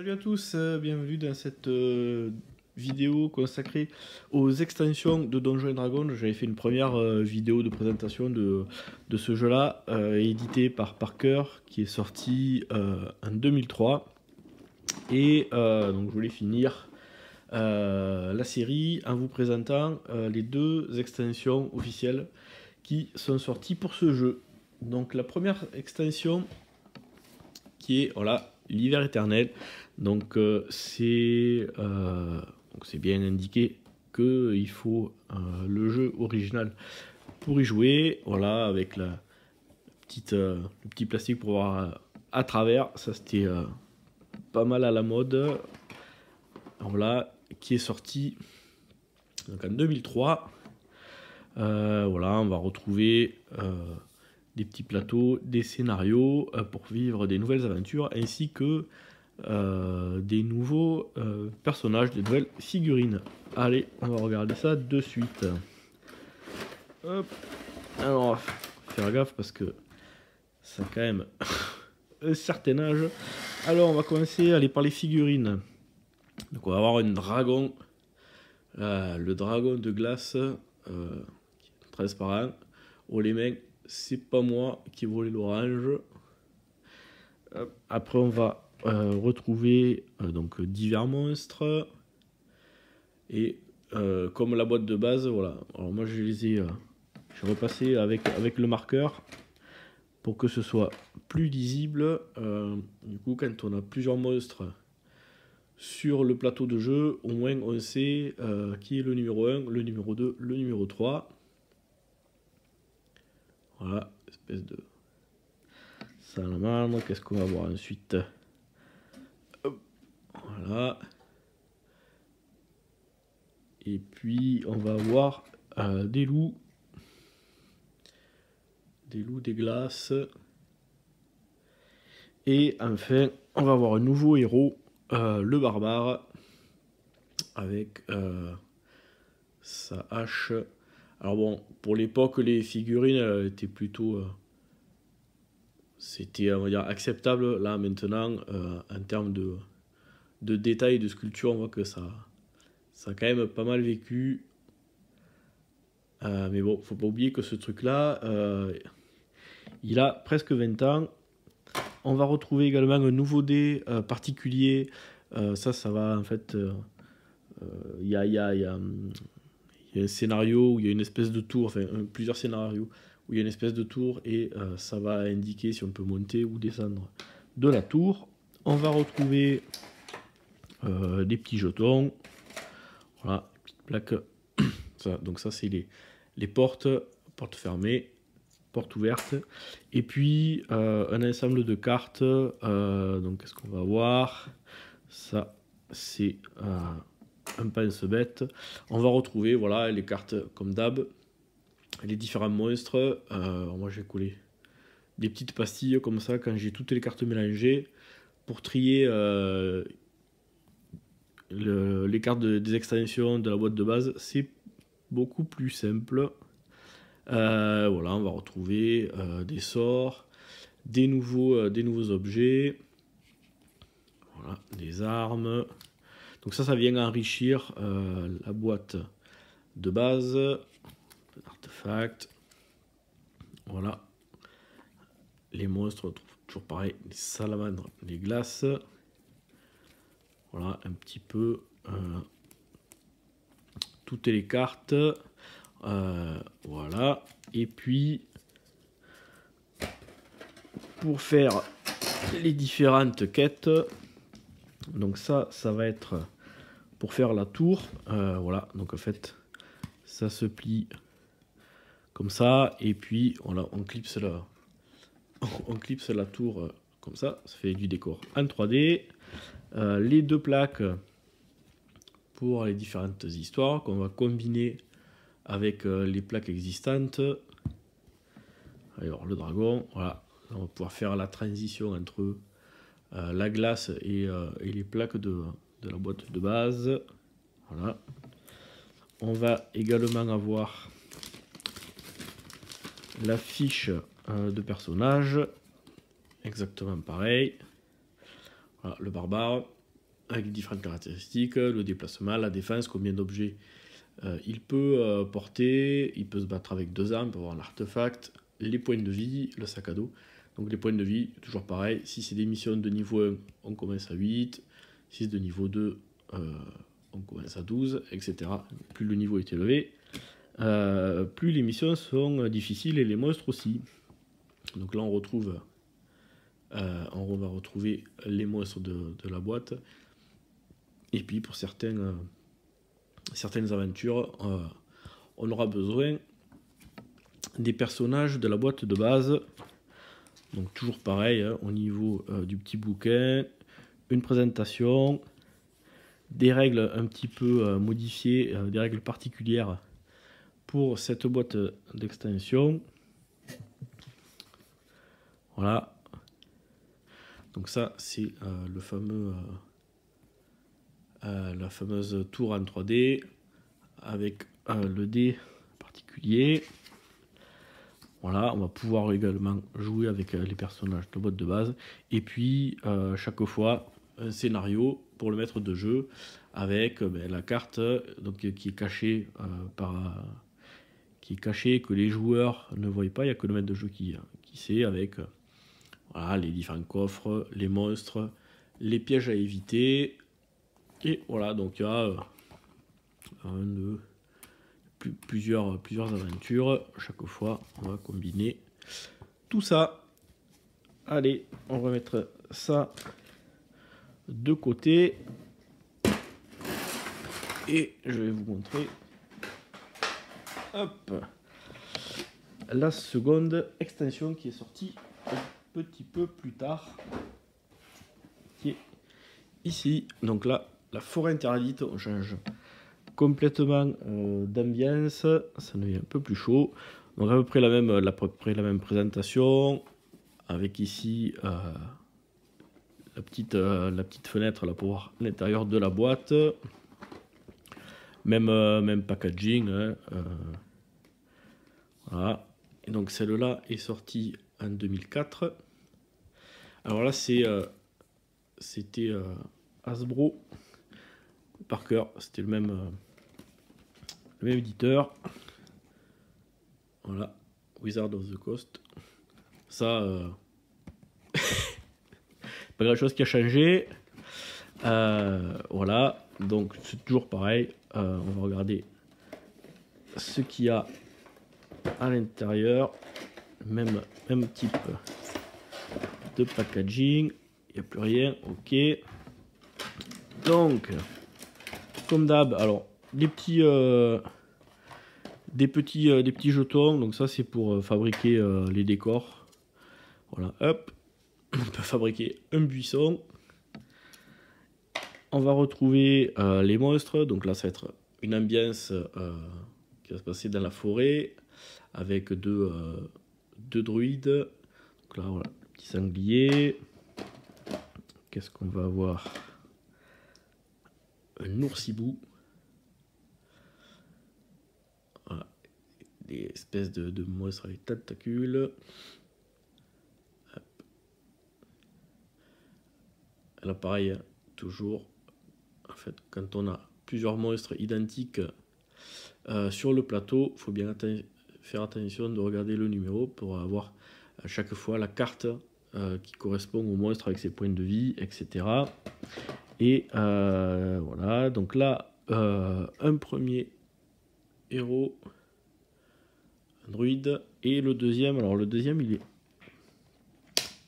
Salut à tous, bienvenue dans cette vidéo consacrée aux extensions de Donjons et Dragons. J'avais fait une première vidéo de présentation de ce jeu-là, édité par Parker, qui est sorti en 2003. Et donc je voulais finir la série en vous présentant les deux extensions officielles qui sont sorties pour ce jeu. Donc la première extension qui est voilà, l'hiver éternel. Donc c'est bien indiqué qu'il faut le jeu original pour y jouer. Voilà, avec le petit plastique pour voir à travers. Ça c'était pas mal à la mode. Voilà, qui est sorti donc en 2003. Voilà, on va retrouver des petits plateaux, des scénarios pour vivre des nouvelles aventures, ainsi que des nouveaux personnages, des nouvelles figurines. Allez, on va regarder ça de suite. Hop. Alors, on va faire gaffe parce que ça a quand même un certain âge. Alors, on va commencer à aller par les figurines. Donc, on va avoir un dragon. Le dragon de glace transparent. Oh les mecs, c'est pas moi qui ai volé l'orange. Après on va retrouver donc divers monstres. Et comme la boîte de base, voilà. Alors moi je les ai j'ai repassé avec le marqueur pour que ce soit plus lisible. Du coup quand on a plusieurs monstres sur le plateau de jeu, au moins on sait qui est le numéro 1, le numéro 2, le numéro 3. Voilà, espèce de salamandre. Qu'est-ce qu'on va voir ensuite? Voilà. Et puis on va voir des loups. Des glaces. Et enfin, on va voir un nouveau héros, le barbare, avec sa hache. Alors bon, pour l'époque, les figurines étaient plutôt... c'était, on va dire, acceptable. Là, maintenant, en termes de détails, de sculpture, on voit que ça a quand même pas mal vécu. Mais bon, faut pas oublier que ce truc-là, il a presque 20 ans. On va retrouver également un nouveau dé particulier. Ça va, en fait... Il y a un scénario où il y a une espèce de tour, enfin plusieurs scénarios où il y a une espèce de tour et ça va indiquer si on peut monter ou descendre de la tour. On va retrouver des petits jetons, voilà, petite plaque. Donc ça c'est les portes fermées, portes ouvertes, et puis un ensemble de cartes. Donc qu'est-ce qu'on va voir? Ça c'est un pense-bête. On va retrouver voilà, les cartes comme d'hab, les différents monstres. Moi j'ai collé des petites pastilles comme ça quand j'ai toutes les cartes mélangées pour trier les cartes des extensions de la boîte de base. C'est beaucoup plus simple. Voilà, on va retrouver des sorts, des nouveaux objets, voilà, des armes. Donc ça vient enrichir la boîte de base, artefacts. Voilà, les monstres, toujours pareil, les salamandres, les glaces. Voilà, un petit peu toutes les cartes. Voilà, et puis pour faire les différentes quêtes, donc ça va être pour faire la tour. Voilà, donc en fait ça se plie comme ça et puis on clipse la tour comme ça fait du décor en 3D. Les deux plaques pour les différentes histoires qu'on va combiner avec les plaques existantes. Alors le dragon, voilà, on va pouvoir faire la transition entre la glace et les plaques de la boîte de base. Voilà. On va également avoir la fiche de personnage, exactement pareil. Voilà, le barbare. avec différentes caractéristiques, le déplacement, la défense, combien d'objets il peut porter, il peut se battre avec 2 armes, il peut avoir l'artefact, les points de vie, le sac à dos. Donc les points de vie, toujours pareil, si c'est des missions de niveau 1, on commence à 8, si c'est de niveau 2, on commence à 12, etc. Plus le niveau est élevé, plus les missions sont difficiles et les monstres aussi. Donc là on va retrouver les monstres de la boîte. Et puis pour certaines aventures, on aura besoin des personnages de la boîte de base. Donc toujours pareil, hein, au niveau du petit bouquin, une présentation, des règles un petit peu modifiées, des règles particulières pour cette boîte d'extension. Voilà. Donc ça c'est le fameux la fameuse tour en 3D avec le dé particulier. Voilà, on va pouvoir également jouer avec les personnages de boîte de base. Et puis, chaque fois, un scénario pour le maître de jeu avec la carte donc, qui est cachée que les joueurs ne voient pas. Il n'y a que le maître de jeu qui sait avec voilà, les différents coffres, les monstres, les pièges à éviter. Et voilà, donc il y a plusieurs aventures. Chaque fois, on va combiner tout ça. Allez, on va mettre ça de côté. Et je vais vous montrer hop, la seconde extension qui est sortie un petit peu plus tard. Qui est ici. Donc là, la forêt interdite, on change complètement d'ambiance, ça devient un peu plus chaud. Donc à peu près la même présentation, avec ici la petite fenêtre là pour voir l'intérieur de la boîte. Même packaging. Hein, voilà. Et donc celle-là est sortie en 2004. Alors là c'était Hasbro. Parker, c'était le même éditeur. Voilà, Wizard of the Coast. Ça, pas grand chose qui a changé. Voilà, donc c'est toujours pareil. On va regarder ce qu'il y a à l'intérieur. Même type de packaging. Il n'y a plus rien. Ok. Donc, comme d'hab, alors des petits jetons. Donc ça c'est pour fabriquer les décors. Voilà, hop, on peut fabriquer un buisson. On va retrouver les monstres. Donc là ça va être une ambiance qui va se passer dans la forêt avec deux druides. Donc là voilà, le petit sanglier. Qu'est-ce qu'on va avoir? Un oursibou. Voilà. Des espèces de monstres avec tentacules. Hop. Là pareil, toujours, en fait, quand on a plusieurs monstres identiques sur le plateau, il faut bien faire attention de regarder le numéro pour avoir à chaque fois la carte qui correspond au monstre avec ses points de vie, etc. Et voilà, donc là, un premier héros, un druide, et le deuxième, alors le deuxième,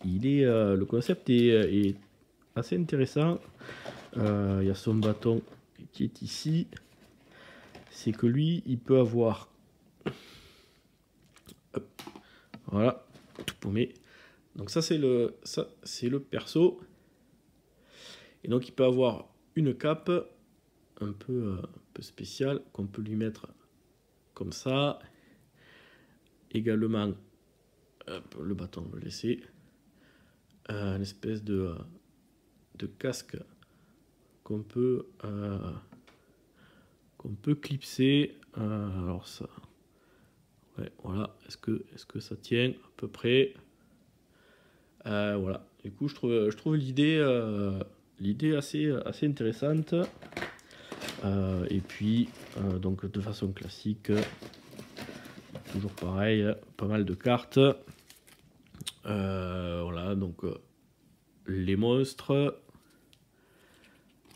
le concept est assez intéressant. Il y a son bâton qui est ici. C'est que lui, il peut avoir, hop, voilà, tout paumé. Donc ça c'est le perso. Et donc il peut avoir une cape un peu spéciale qu'on peut lui mettre comme ça. Également, hop, le bâton on va le laisser. Une espèce de casque qu'on peut clipser. Alors ça, ouais, voilà. Est-ce que ça tient à peu près? Voilà. Du coup, je trouve l'idée l'idée assez intéressante. Et puis, donc de façon classique, toujours pareil, pas mal de cartes. Voilà, donc les monstres.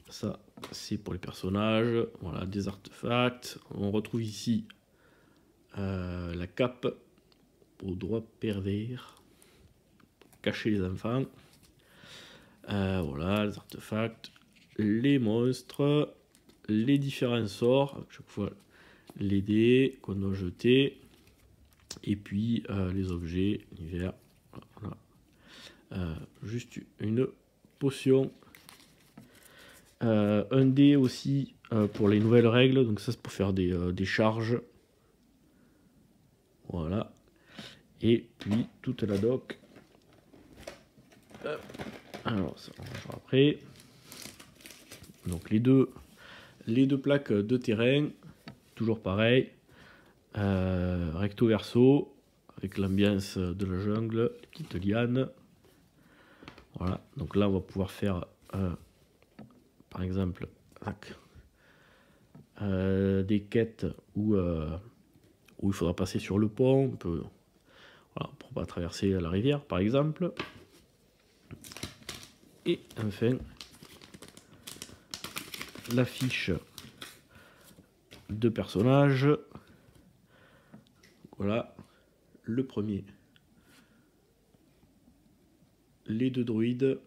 Ça, c'est pour les personnages. Voilà, des artefacts. On retrouve ici la cape au droit pervers. Cacher les enfants. Voilà, les artefacts. Les monstres. Les différents sorts. À chaque fois, les dés qu'on doit jeter. Et puis, les objets, l'univers. Voilà. Juste une potion. Un dé aussi pour les nouvelles règles, donc ça c'est pour faire des charges. Voilà. Et puis toute la doc. Alors ça on va après. Donc les deux plaques de terrain, toujours pareil. Recto verso, avec l'ambiance de la jungle, les petites lianes. Voilà, donc là on va pouvoir faire par exemple des quêtes où il faudra passer sur le pont, voilà, pour pas traverser la rivière par exemple. Et enfin la fiche de personnages. Voilà, le premier, les deux druides,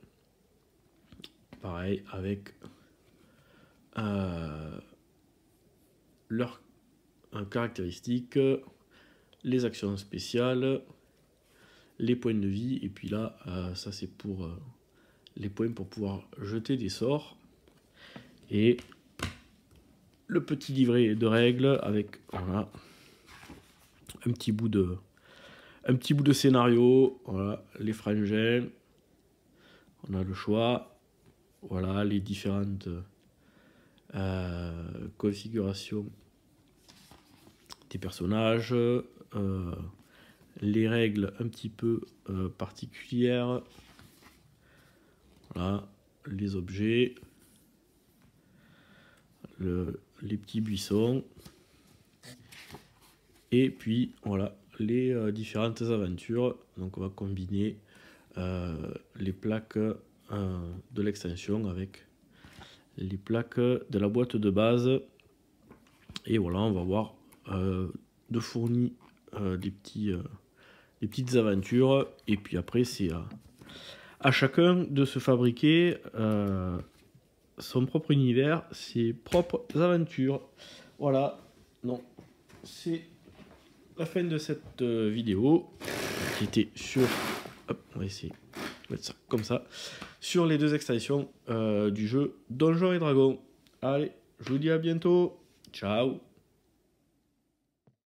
pareil avec leurs caractéristiques, les actions spéciales, les points de vie, et puis là ça c'est pour les points pour pouvoir jeter des sorts, et le petit livret de règles avec voilà, un petit bout de scénario. Voilà, les frangins, on a le choix. Voilà les différentes configurations des personnages, les règles un petit peu particulières. Voilà, les objets, les petits buissons, et puis voilà les différentes aventures. Donc on va combiner les plaques de l'extension avec les plaques de la boîte de base, et voilà, on va voir de fournis des petites aventures, et puis après c'est à chacun de se fabriquer son propre univers, ses propres aventures. Voilà, donc c'est la fin de cette vidéo qui était sur, hop, on va essayer de mettre ça comme ça, sur les deux extensions du jeu Donjons et Dragons. Allez, je vous dis à bientôt, ciao.